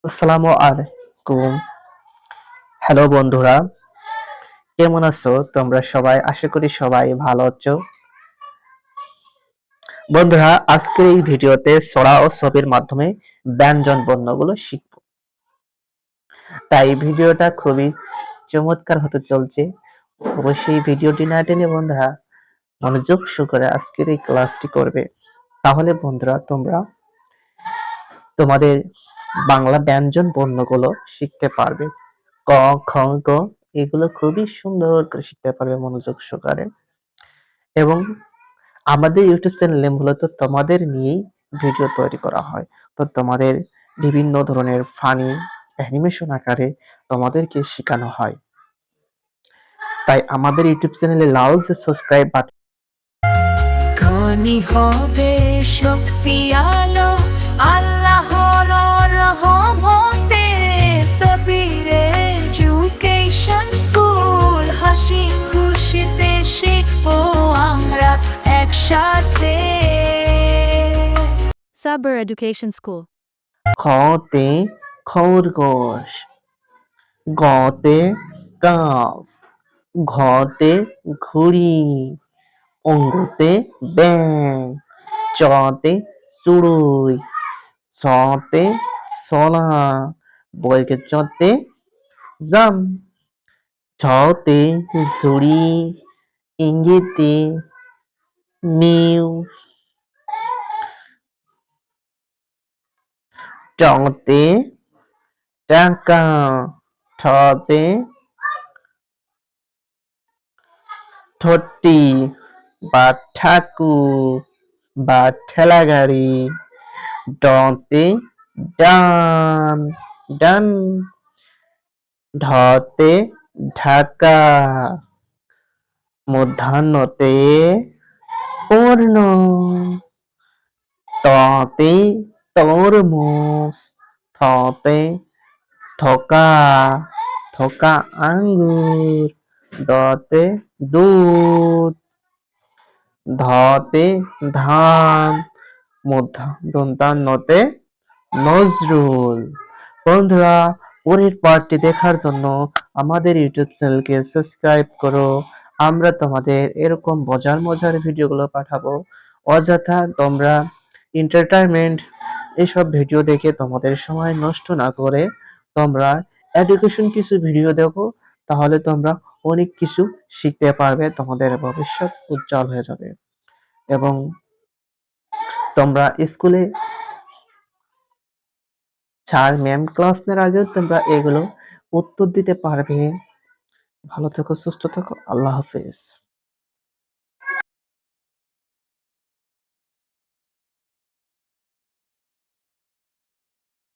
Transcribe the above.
আসসালামু আলাইকুম। হ্যালো বন্ধুরা, কেমন আছো তোমরা সবাই? আশা করি সবাই ভালো আছো। বন্ধুরা, আজকের এই ভিডিওতে ছড়া ও ছবির মাধ্যমে ব্যঞ্জন বর্ণগুলো শিখব। তাই ভিডিওটা খুবই চমৎকার হতে চলছে। অবশ্যই ভিডিওটি না টেনে বন্ধুরা মনোযোগ সহকারে আজকের এই ক্লাসটি করবে। তাহলে বন্ধুরা তোমরা তোমাদের বাংলা ব্যঞ্জন বর্ণগুলো শিখতে পারবে। ক, খ, গ এগুলো খুবই সুন্দর করে শিখতে পারবে মনোযোগ সহকারে। এবং আমাদের ইউটিউব চ্যানেলে মূলত তোমাদের নিয়েই ভিডিও তৈরি করা হয়। তো তোমাদের বিভিন্ন ধরনের ফানি অ্যানিমেশন আকারে তোমাদেরকে শেখানো হয়। তাই আমাদের ইউটিউব চ্যানেলে লাল যে সাবস্ক্রাইব বাটন ধনী হবে শক্তি আলো আল্লাহর রহমতে সাবির এডুকেশন স্কুল হাসি খুশিতে শিখবো আমরা একসাথে Saber Education School. খতে খরগোশ, গতে গাছ, ঘতে ঘুড়ি, অঙ্গতে ব্যাঙ, চতে চড়ুই, ছতে ছলা, বর্গের চতে জাম, ঝতে ঝুড়ি, ইঙ্গিতে নিউ, টতে টাকা, ঠতে ঠোঁটটি বা ঠাকুর বা ঠেলা গাড়ি, ডতে ডান ডান, ঢতে ঢাকা, মূর্ধন্যতে পূর্ণ, ততে তরমুজ, থতে থোকা থোকা আঙ্গুর, দতে দুধ, ধতে ধান, দন্তান্নতে নজরুল। বন্ধুরা, পরের পার্টটি দেখার জন্য আমাদের ইউটিউব চ্যানেলকে সাবস্ক্রাইব করো। আমরা তোমাদের এরকম মজার মজার ভিডিওগুলো পাঠাবো। অযথা তোমরা এন্টারটেইনমেন্ট এইসব ভিডিও দেখে তোমাদের সময় নষ্ট না করে তোমরা এডুকেশন কিছু ভিডিও দেখো, তাহলে তোমরা অনেক কিছু শিখতে পারবে, তোমাদের ভবিষ্যৎ উজ্জ্বল হয়ে যাবে। এবং তোমরা স্কুলে স্যার ম্যাম ক্লাস নেওয়ার আগেও তোমরা এগুলো উত্তর দিতে পারবে। ভালো থেকো, সুস্থ থেকো, আল্লাহ হাফেজ।